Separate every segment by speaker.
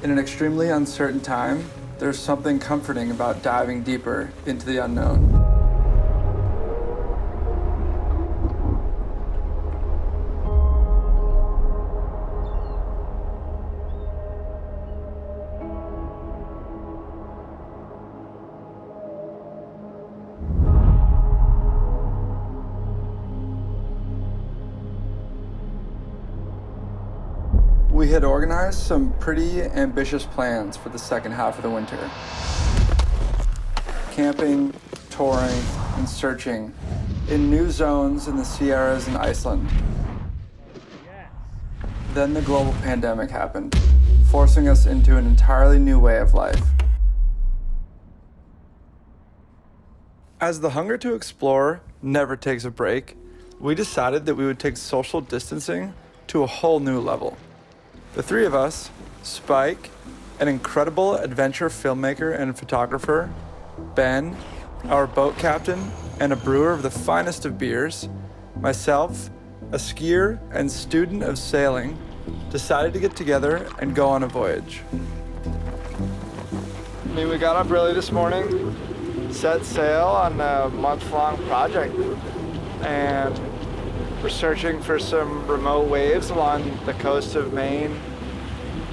Speaker 1: In an extremely uncertain time, there's something comforting about diving deeper into the unknown. We had organized some pretty ambitious plans for the second half of the winter. Camping, touring, and searching in new zones in the Sierras and Iceland. Then the global pandemic happened, forcing us into an entirely new way of life. As the hunger to explore never takes a break, we decided that we would take social distancing to a whole new level. The three of us, Spike, an incredible adventure filmmaker and photographer, Ben, our boat captain and a brewer of the finest of beers, myself, a skier and student of sailing, decided to get together and go on a voyage. We got up early this morning, set sail on a month-long project, and we're searching for some remote waves along the coast of Maine,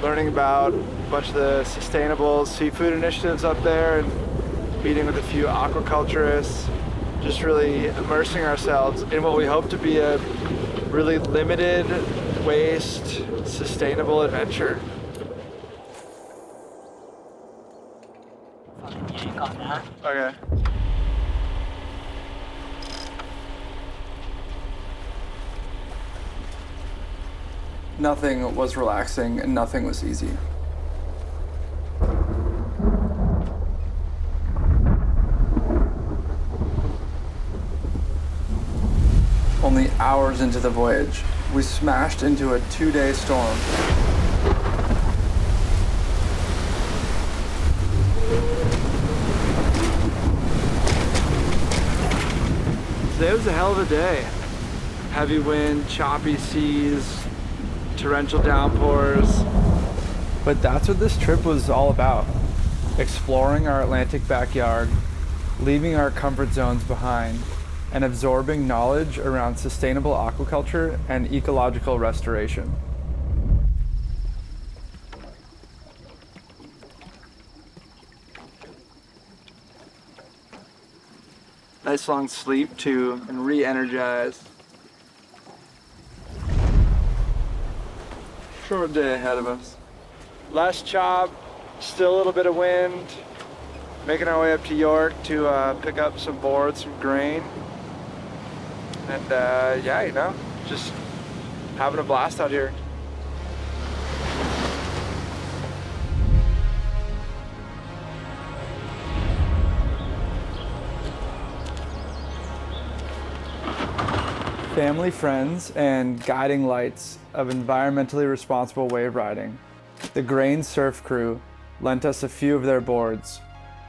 Speaker 1: learning about a bunch of the sustainable seafood initiatives up there, and meeting with a few aquaculturists, just really immersing ourselves in what we hope to be a really limited waste, sustainable adventure. Okay. Nothing was relaxing and nothing was easy. Only hours into the voyage, we smashed into a 2-day storm. Today was a hell of a day. Heavy wind, choppy seas, torrential downpours. But that's what this trip was all about. Exploring our Atlantic backyard, leaving our comfort zones behind, and absorbing knowledge around sustainable aquaculture and ecological restoration. Nice long sleep too, and re-energized. Short day ahead of us. Less chop, still a little bit of wind. Making our way up to York to pick up some boards, some grain. And yeah, you know, just having a blast out here. Family, friends, and guiding lights of environmentally responsible wave riding, the Grain Surf Crew lent us a few of their boards,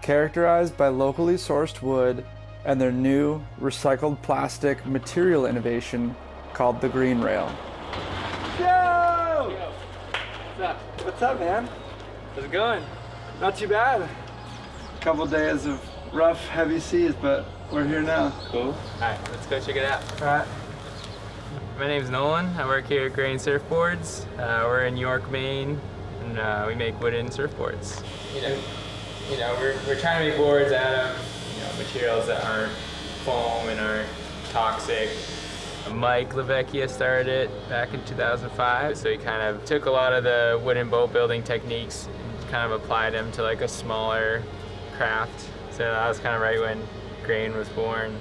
Speaker 1: characterized by locally sourced wood and their new recycled plastic material innovation called the Green Rail. Yo!
Speaker 2: What's up?
Speaker 1: What's up, man?
Speaker 2: How's it going?
Speaker 1: Not too bad. A couple days of rough, heavy seas, but we're here now.
Speaker 2: Cool. All right, let's go check it out.
Speaker 1: All right.
Speaker 2: My name's Nolan. I work here at Grain Surfboards. We're in York, Maine, and we make wooden surfboards. You know, we're trying to make boards out of materials that aren't foam and aren't toxic. Mike Lavecchia started it back in 2005, so he kind of took a lot of the wooden boat building techniques and kind of applied them to like a smaller craft. So that was kind of right when Grain was born.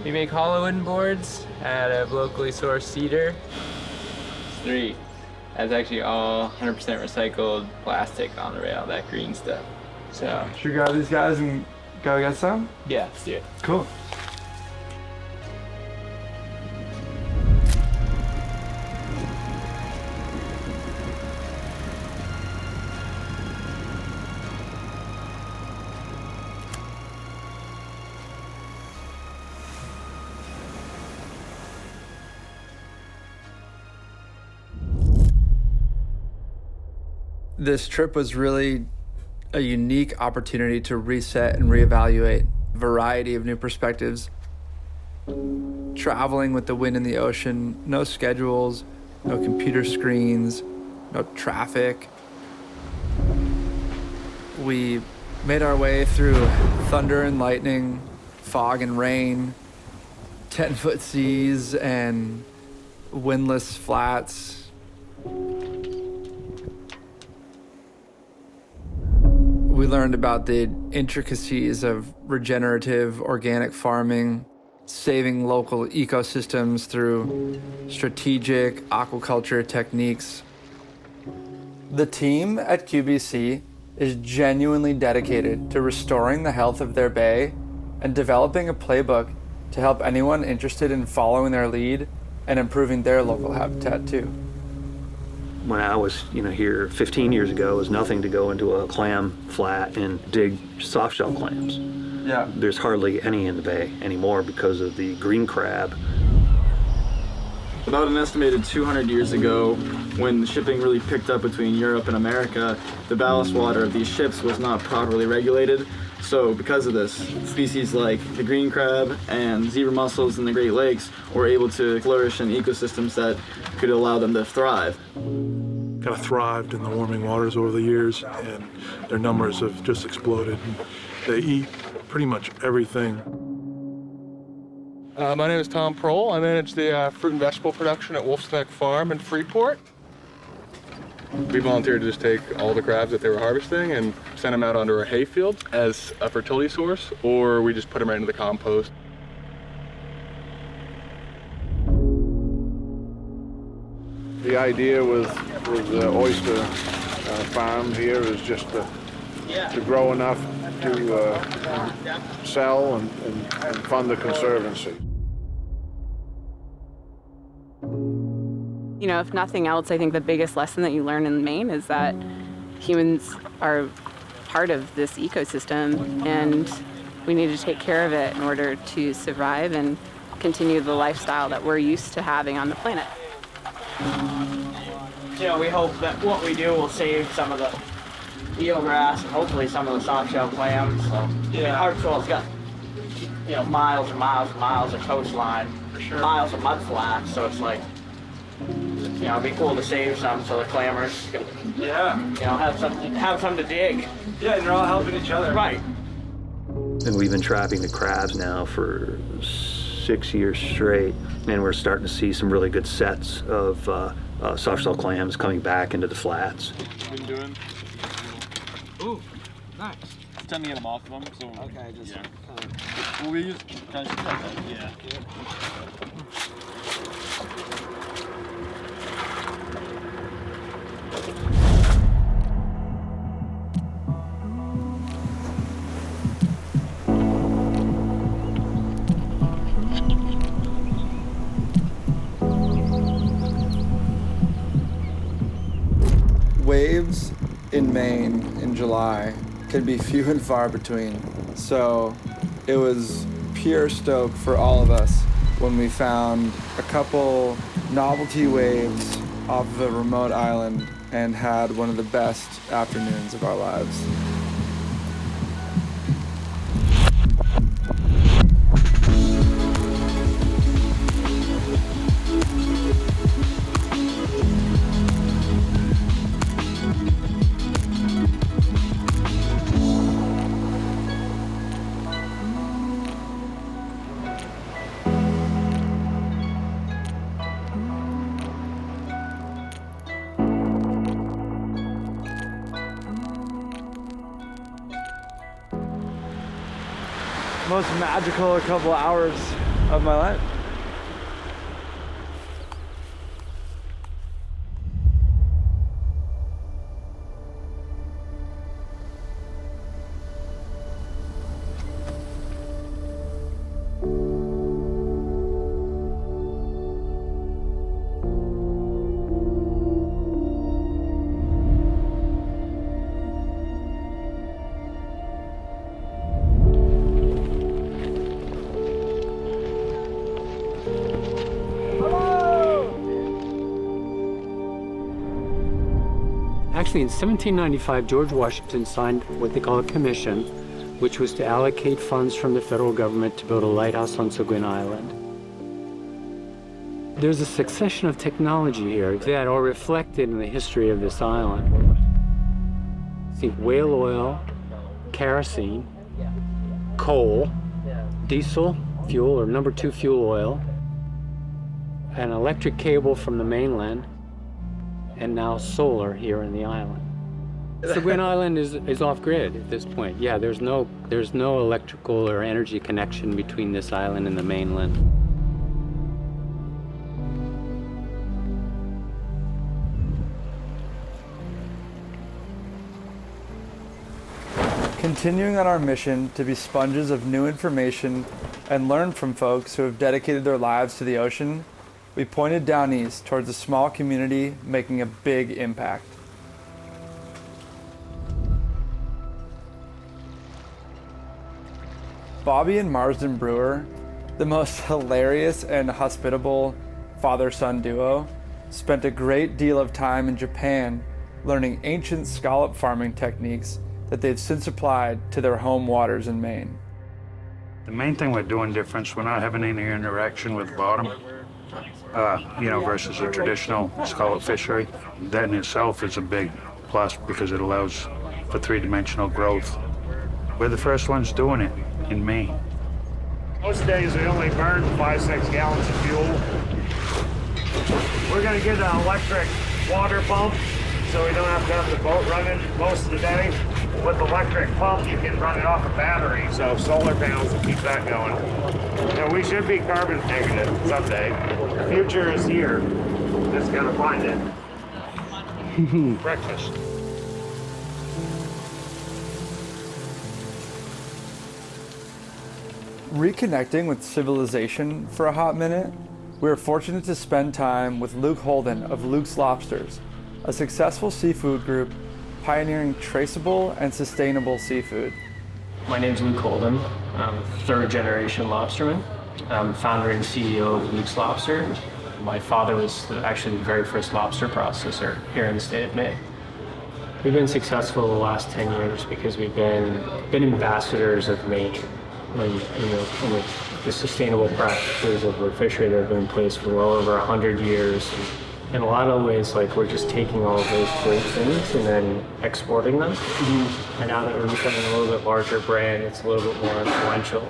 Speaker 2: We make hollow wooden boards out of locally sourced cedar. 3. That's actually all 100% recycled plastic on the rail, that green stuff. So
Speaker 1: Should we grab these guys and go get some?
Speaker 2: yeah, let's do it.
Speaker 1: Cool. This trip was really a unique opportunity to reset and reevaluate a variety of new perspectives. Traveling with the wind in the ocean, no schedules, no computer screens, no traffic. We made our way through thunder and lightning, fog and rain, 10-foot seas and windless flats. We learned about the intricacies of regenerative organic farming, saving local ecosystems through strategic aquaculture techniques. The team at QBC is genuinely dedicated to restoring the health of their bay and developing a playbook to help anyone interested in following their lead and improving their local habitat too.
Speaker 3: When I was, here 15 years ago, it was nothing to go into a clam flat and dig soft shell clams.
Speaker 1: Yeah.
Speaker 3: There's hardly any in the bay anymore because of the green crab.
Speaker 4: About an estimated 200 years ago, when shipping really picked up between Europe and America, the ballast water of these ships was not properly regulated. So because of this, species like the green crab and zebra mussels in the Great Lakes were able to flourish in ecosystems that could allow them to thrive.
Speaker 5: Kind of thrived in the warming waters over the years, and their numbers have just exploded. They eat pretty much everything.
Speaker 6: My name is Tom Prohl. I manage the fruit and vegetable production at Wolf's Neck Farm in Freeport. We volunteered to just take all the crabs that they were harvesting and send them out onto our hayfield as a fertility source, or we just put them right into the compost.
Speaker 7: The idea with the oyster farm here is just to grow enough to sell and fund the conservancy.
Speaker 8: If nothing else, I think the biggest lesson that you learn in Maine is that humans are part of this ecosystem and we need to take care of it in order to survive and continue the lifestyle that we're used to having on the planet.
Speaker 9: We hope that what we do will save some of the eelgrass and hopefully some of the soft shell clams. So, Hartsville's got, miles and miles and miles of coastline, miles of mud flats, so it's like, it'd be cool to save some so the clammers, have some to dig.
Speaker 1: Yeah, and they're all helping each other.
Speaker 9: Right.
Speaker 3: And we've been trapping the crabs now for 6 years straight, and we're starting to see some really good sets of soft shell clams coming back into the flats.
Speaker 6: Been doing. Ooh, nice. It's time to get them off of them. So
Speaker 9: Okay, just
Speaker 6: kind of. Well, we use kind of like that. Yeah.
Speaker 1: Waves in Maine in July can be few and far between. So it was pure stoke for all of us when we found a couple novelty waves off of a remote island and had one of the best afternoons of our lives. Most magical couple hours of my life.
Speaker 10: Actually, in 1795, George Washington signed what they call a commission, which was to allocate funds from the federal government to build a lighthouse on Seguin Island. There's a succession of technology here that are reflected in the history of this island. Think whale oil, kerosene, coal, diesel fuel or number 2 fuel oil, an electric cable from the mainland, and now solar here in the island. Seguin Island is off-grid at this point. Yeah, there's no electrical or energy connection between this island and the mainland.
Speaker 1: Continuing on our mission to be sponges of new information and learn from folks who have dedicated their lives to the ocean, we pointed down east towards a small community making a big impact. Bobby and Marsden Brewer, the most hilarious and hospitable father-son duo, spent a great deal of time in Japan learning ancient scallop farming techniques that they've since applied to their home waters in Maine.
Speaker 11: The main thing we're doing different, we're not having any interaction with the bottom, versus a traditional scallop fishery. That in itself is a big plus because it allows for 3-dimensional growth. We're the first ones doing it in Maine.
Speaker 12: Most days we only burn 5-6 gallons of fuel. We're gonna get an electric water pump so we don't have to have the boat running most of the day. With the electric pump, you can run it off a battery, so solar panels will keep that going. And we should be carbon negative someday. The future is here. Just gotta find it. Breakfast.
Speaker 1: Reconnecting with civilization for a hot minute, we were fortunate to spend time with Luke Holden of Luke's Lobsters, a successful seafood group pioneering traceable and sustainable seafood.
Speaker 13: My name's Luke Holden. I'm third-generation lobsterman. I'm founder and CEO of Luke's Lobster. My father was actually the very first lobster processor here in the state of Maine. We've been successful the last 10 years because we've been ambassadors of Maine. And, the sustainable practices of the fishery that have been in place for well over 100 years. In a lot of ways, we're just taking all of those great things and then exporting them. And now that we're becoming a little bit larger brand, it's a little bit more influential.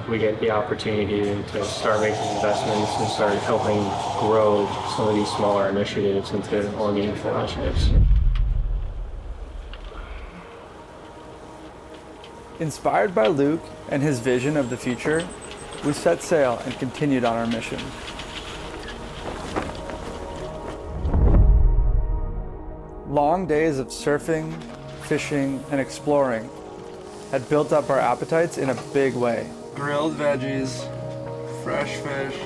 Speaker 13: We get the opportunity to start making investments and start helping grow some of these smaller initiatives into more meaningful initiatives.
Speaker 1: Inspired by Luke and his vision of the future, we set sail and continued on our mission. Long days of surfing, fishing, and exploring had built up our appetites in a big way. Grilled veggies, fresh fish.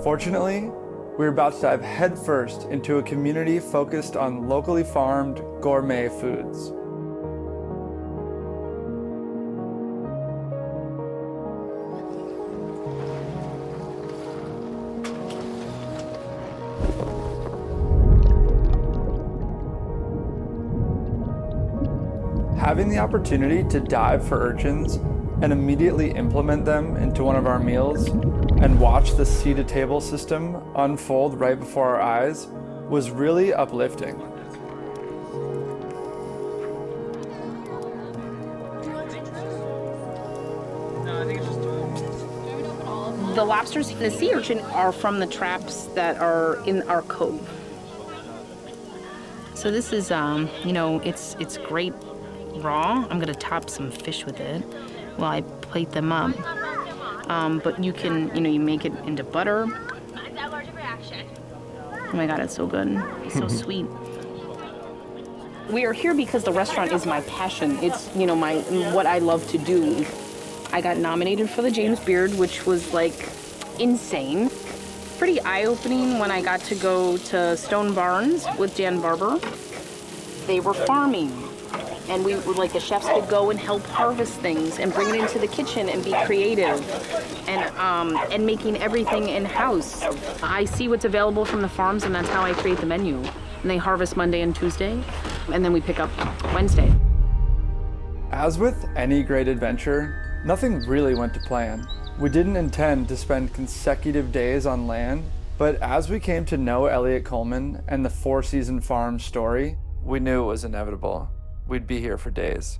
Speaker 1: Fortunately, we were about to dive headfirst into a community focused on locally farmed gourmet foods. Having the opportunity to dive for urchins and immediately implement them into one of our meals and watch the sea-to-table system unfold right before our eyes was really uplifting.
Speaker 14: The lobsters and the sea urchin are from the traps that are in our cove. So this is, it's great raw. I'm gonna top some fish with it while I plate them up. But you can, you make it into butter. Oh my God, it's so good. It's so sweet. We are here because the restaurant is my passion. It's, what I love to do. I got nominated for the James Beard, which was insane. Pretty eye-opening when I got to go to Stone Barns with Dan Barber. They were farming And we were like, the chefs could go and help harvest things and bring it into the kitchen and be creative and making everything in-house. I see what's available from the farms, and that's how I create the menu. And they harvest Monday and Tuesday, and then we pick up Wednesday.
Speaker 1: As with any great adventure, nothing really went to plan. We didn't intend to spend consecutive days on land, but as we came to know Elliot Coleman and the Four Season Farm story, we knew it was inevitable. We'd be here for days.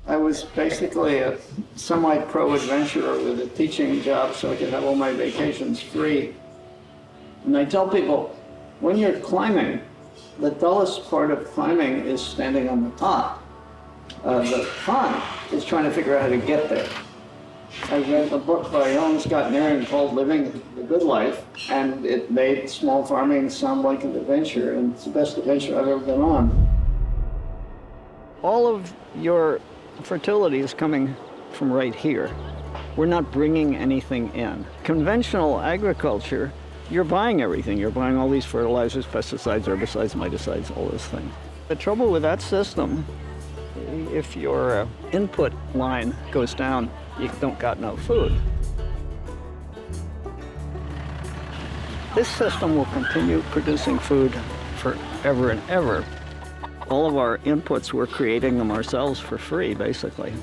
Speaker 15: I was basically a semi-pro adventurer with a teaching job so I could have all my vacations free. And I tell people, when you're climbing, the dullest part of climbing is standing on the top. The fun is trying to figure out how to get there. I read a book by Ellen Scott Nairn called Living the Good Life, and it made small farming sound like an adventure, and it's the best adventure I've ever been on. All of your fertility is coming from right here. We're not bringing anything in. Conventional agriculture, you're buying everything. You're buying all these fertilizers, pesticides, herbicides, miticides, all those things. The trouble with that system, if your input line goes down, you don't got no food. This system will continue producing food forever and ever. All of our inputs, we're creating them ourselves for free, basically.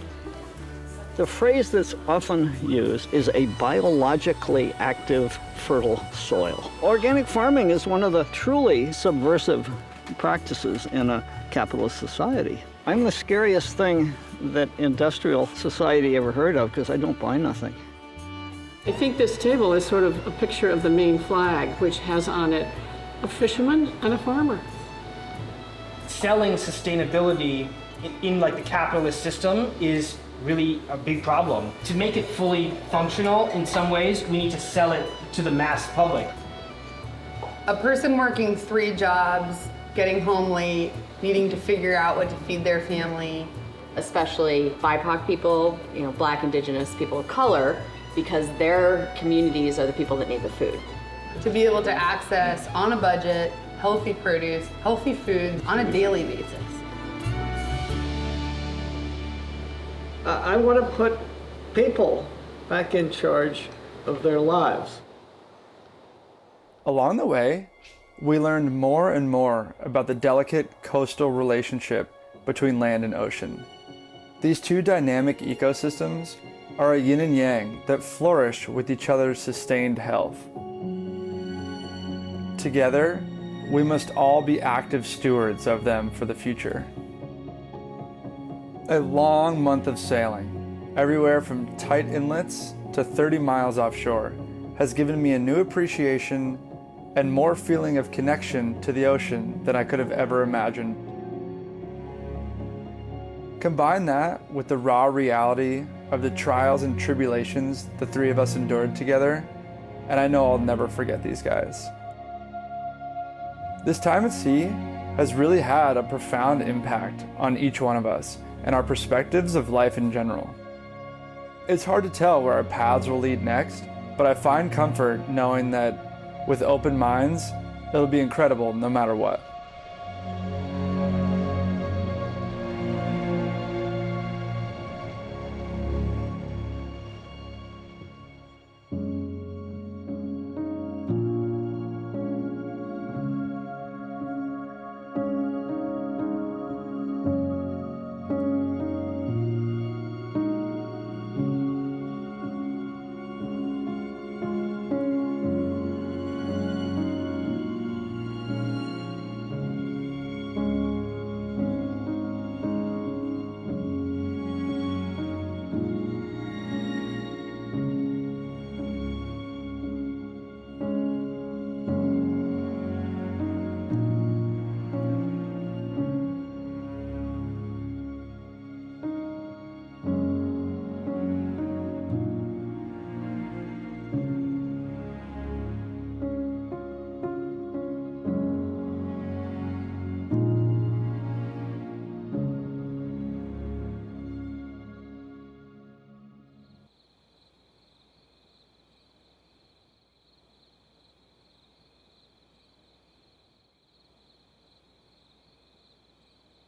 Speaker 15: The phrase that's often used is a biologically active, fertile soil. Organic farming is one of the truly subversive practices in a capitalist society. I'm the scariest thing that industrial society ever heard of because I don't buy nothing.
Speaker 16: I think this table is sort of a picture of the Maine flag, which has on it a fisherman and a farmer.
Speaker 9: Selling sustainability in like the capitalist system is really a big problem. To make it fully functional in some ways, we need to sell it to the mass public.
Speaker 17: A person working 3 jobs, getting home late, needing to figure out what to feed their family.
Speaker 8: Especially BIPOC people, Black, Indigenous, people of color, because their communities are the people that need the food.
Speaker 17: To be able to access, on a budget, healthy produce, healthy foods on a daily basis.
Speaker 15: I want to put people back in charge of their lives.
Speaker 1: Along the way, we learned more and more about the delicate coastal relationship between land and ocean. These two dynamic ecosystems are a yin and yang that flourish with each other's sustained health. Together, we must all be active stewards of them for the future. A long month of sailing, everywhere from tight inlets to 30 miles offshore, has given me a new appreciation and more feeling of connection to the ocean than I could have ever imagined. Combine that with the raw reality of the trials and tribulations the 3 of us endured together, and I know I'll never forget these guys. This time at sea has really had a profound impact on each one of us and our perspectives of life in general. It's hard to tell where our paths will lead next, but I find comfort knowing that with open minds, it'll be incredible no matter what.